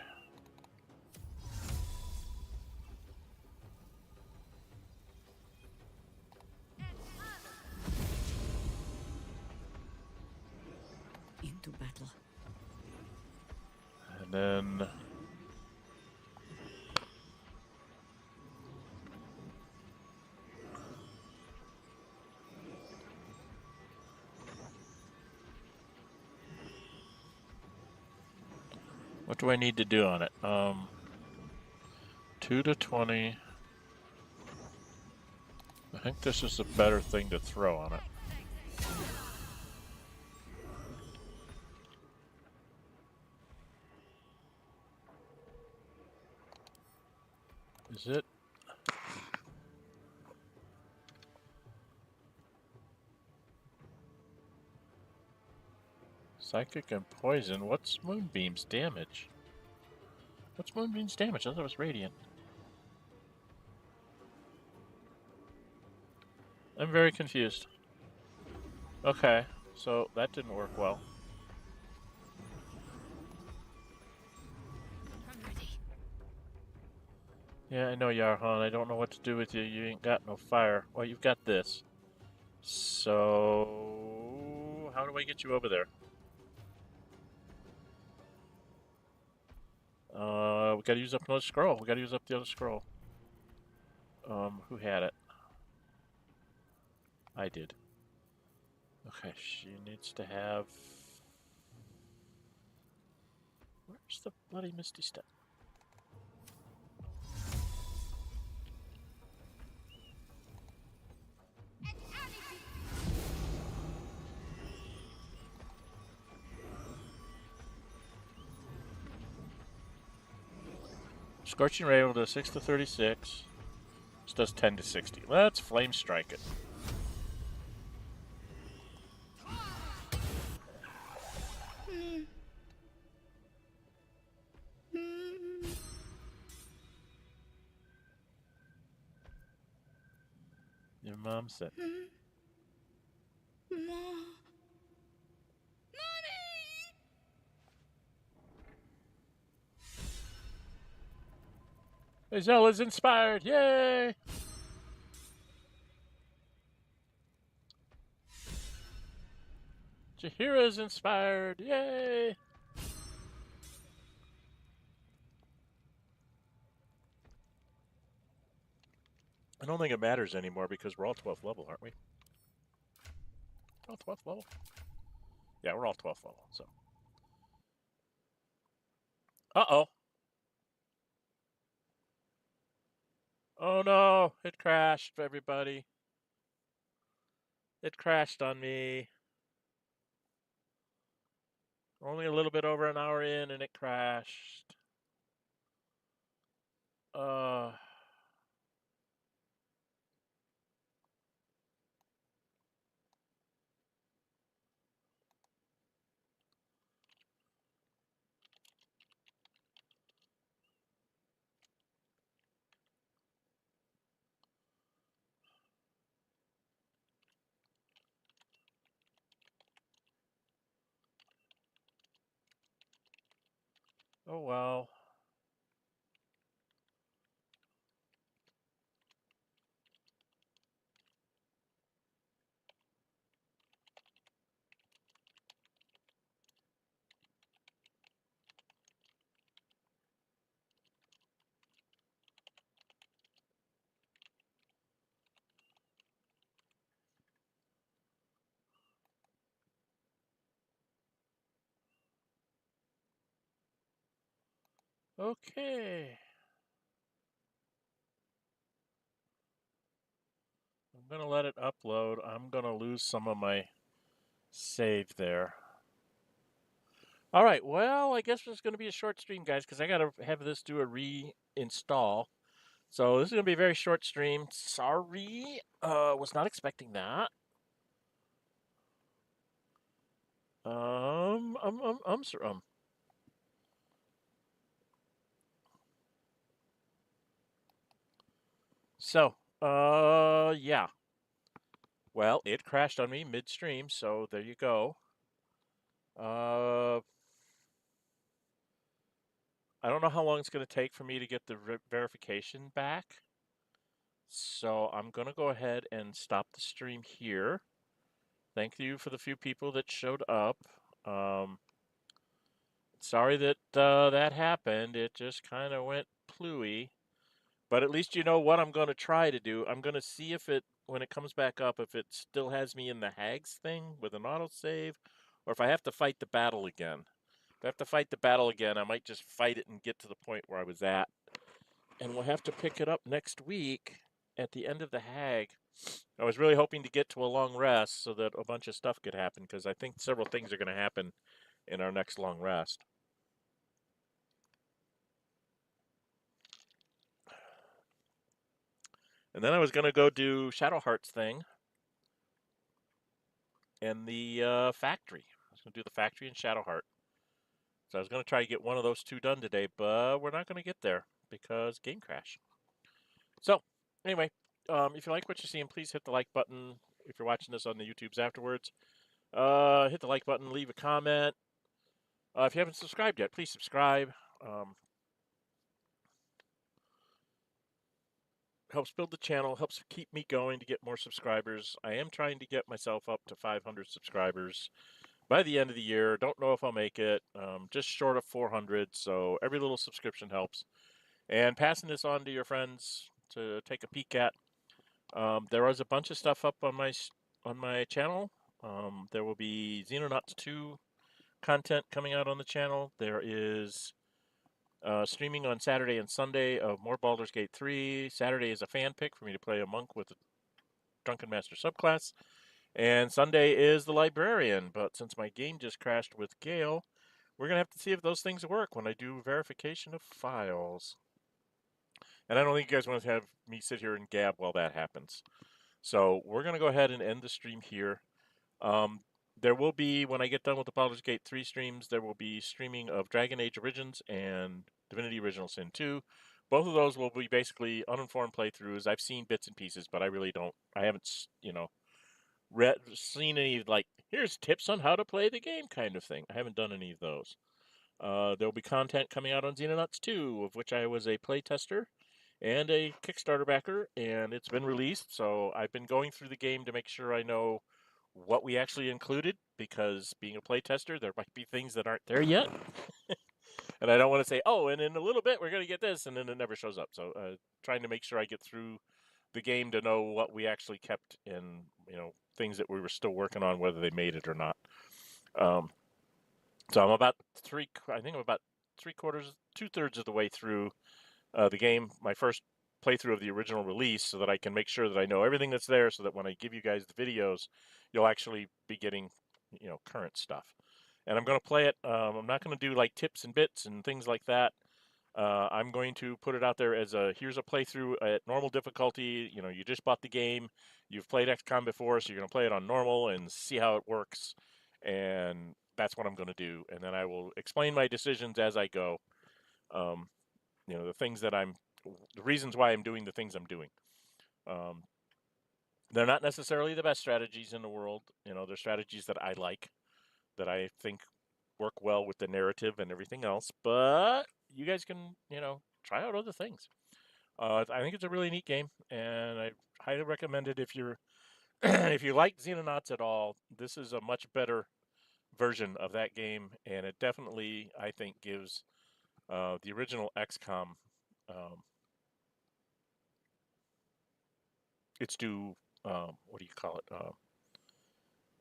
E: Into battle.
A: And then what do I need to do on it? 2 to 20. I think this is a better thing to throw on it. Is it? Psychic and poison. What's Moonbeam's damage? What's Moonbeam's damage? I thought it was radiant. I'm very confused. Okay, so that didn't work well.
E: I'm ready.
A: Yeah, I know, Yarhan. I don't know what to do with you. You ain't got no fire. Well, you've got this. So, how do I get you over there? We gotta use up another scroll. We gotta use up the other scroll. Who had it? I did. Okay, she needs to have... Where's the bloody Misty Step? Scorching Ray will do 6 to 36. This does 10 to 60. Let's Flame Strike it. Your mom said. Zella's inspired! Yay! Jahira's inspired! Yay! I don't think it matters anymore because we're all 12th level, aren't we? All 12th level? Yeah, we're all 12th level, so. Uh-oh. Oh no, it crashed, everybody. It crashed on me. Only a little bit over an hour in and it crashed. Oh well. Okay. I'm going to let it upload. I'm going to lose some of my save there. All right, well, I guess it's going to be a short stream, guys, because I got to have this do a reinstall. So this is going to be a very short stream. Sorry, was not expecting that. So, yeah. Well, it crashed on me midstream, so there you go. I don't know how long it's going to take for me to get the verification back. So I'm going to go ahead and stop the stream here. Thank you for the few people that showed up. Sorry that that happened. It just kind of went plooey. But at least you know what I'm going to try to do. I'm going to see if it, when it comes back up, if it still has me in the Hags thing with an autosave, or if I have to fight the battle again. If I have to fight the battle again, I might just fight it and get to the point where I was at. And we'll have to pick it up next week at the end of the Hag. I was really hoping to get to a long rest so that a bunch of stuff could happen, because I think several things are going to happen in our next long rest. And then I was going to go do Shadowheart's thing and the factory. I was going to do the factory and Shadowheart. So I was going to try to get one of those two done today, but we're not going to get there because game crash. So, anyway, if you like what you're seeing, please hit the like button. If you're watching this on the YouTubes afterwards, hit the like button, leave a comment. If you haven't subscribed yet, please subscribe. Helps build the channel, helps keep me going to get more subscribers. I am trying to get myself up to 500 subscribers by the end of the year. Don't know if I'll make it. Just short of 400, so every little subscription helps. And passing this on to your friends to take a peek at. There was a bunch of stuff up on my on my channel. There will be Xenonauts 2 content coming out on the channel. There is streaming on Saturday and Sunday of more Baldur's Gate 3. Saturday is a fan pick for me to play a monk with a Drunken Master subclass. And Sunday is the Librarian. But since my game just crashed with Gale, we're going to have to see if those things work when I do verification of files. And I don't think you guys want to have me sit here and gab while that happens. So we're going to go ahead and end the stream here. There will be, when I get done with the Baldur's Gate 3 streams, there will be streaming of Dragon Age Origins and Divinity Original Sin 2. Both of those will be basically uninformed playthroughs. I've seen bits and pieces, but I really don't, I haven't, seen any, like, here's tips on how to play the game kind of thing. I haven't done any of those. There will be content coming out on Xenonauts 2, of which I was a playtester and a Kickstarter backer, and it's been released, so I've been going through the game to make sure I know what we actually included, because being a playtester, there might be things that aren't there yet. And I don't want to say, oh, and in a little bit we're going to get this, and then it never shows up. So trying to make sure I get through the game to know what we actually kept in, things that we were still working on, whether they made it or not. So I'm about two-thirds of the way through the game, my first playthrough of the original release, so that I can make sure that I know everything that's there, so that when I give you guys the videos, you'll actually be getting, current stuff. And I'm going to play it. I'm not going to do like tips and bits and things like that. I'm going to put it out there as here's a playthrough at normal difficulty. You just bought the game. You've played XCOM before, so you're going to play it on normal and see how it works. And that's what I'm going to do. And then I will explain my decisions as I go. The reasons why I'm doing the things I'm doing. They're not necessarily the best strategies in the world. They're strategies that I like, that I think work well with the narrative and everything else. But you guys can, try out other things. I think it's a really neat game, and I highly recommend it if you're if you like Xenonauts at all. This is a much better version of that game, and it definitely, I think, gives the original XCOM its due. What do you call it?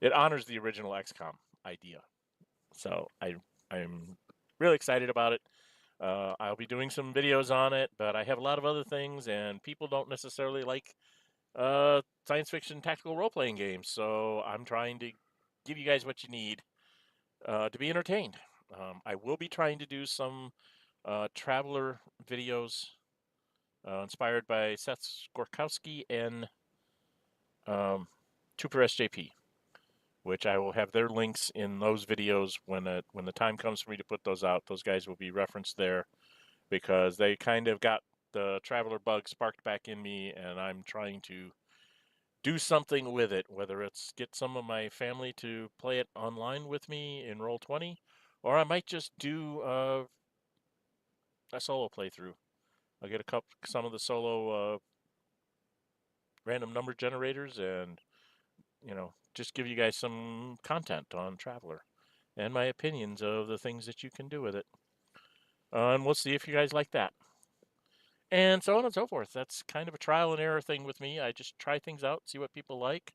A: It honors the original XCOM idea. So I'm really excited about it. I'll be doing some videos on it, but I have a lot of other things, and people don't necessarily like science fiction tactical role-playing games. So I'm trying to give you guys what you need to be entertained. I will be trying to do some Traveler videos inspired by Seth Skorkowski and Trooper SJP, which I will have their links in those videos when the time comes for me to put those out. Those guys will be referenced there, because they kind of got the Traveler bug sparked back in me, and I'm trying to do something with it, whether it's get some of my family to play it online with me in Roll20, or I might just do a solo playthrough. I'll get some of the solo random number generators, and just give you guys some content on Traveler and my opinions of the things that you can do with it. And we'll see if you guys like that. And so on and so forth. That's kind of a trial and error thing with me. I just try things out, see what people like.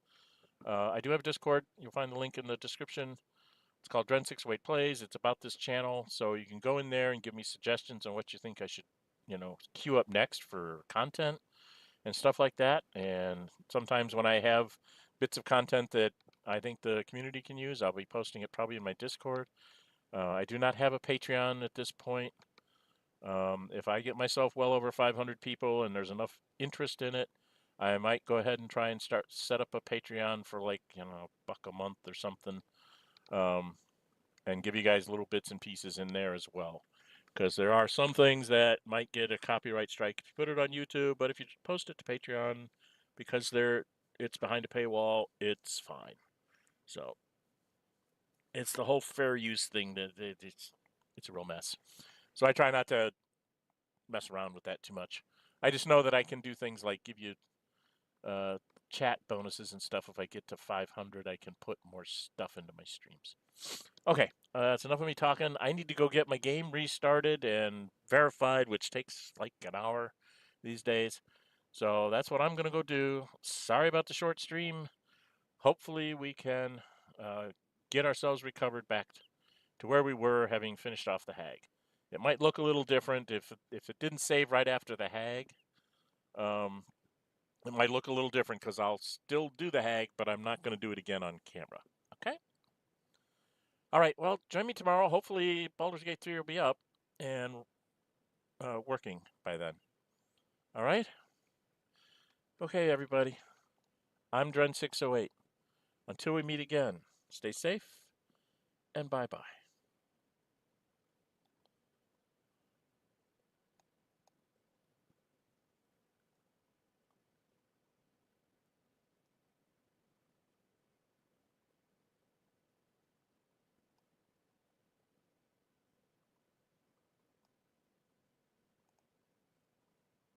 A: I do have a Discord. You'll find the link in the description. It's called Dren608 Plays. It's about this channel, so you can go in there and give me suggestions on what you think I should, queue up next for content and stuff like that. And sometimes when I have bits of content that I think the community can use, I'll be posting it probably in my Discord. I do not have a Patreon at this point. If I get myself well over 500 people and there's enough interest in it, I might go ahead and try and set up a Patreon for like, $1 a month or something, and give you guys little bits and pieces in there as well. Because there are some things that might get a copyright strike if you put it on YouTube, but if you post it to Patreon, because it's behind a paywall, it's fine. So it's the whole fair use thing that it's a real mess. So I try not to mess around with that too much. I just know that I can do things like give you chat bonuses and stuff. If I get to 500, I can put more stuff into my streams. Okay, that's enough of me talking. I need to go get my game restarted and verified, which takes like an hour these days. So that's what I'm going to go do. Sorry about the short stream. hopefully we can get ourselves recovered back to where we were having finished off the hag. It might look a little different if it didn't save right after the hag. It might look a little different because I'll still do the hag, but I'm not going to do it again on camera. Okay? All right, well, join me tomorrow. Hopefully Baldur's Gate 3 will be up and working by then. All right? Okay, everybody. I'm Dren608. Until we meet again, stay safe and bye-bye.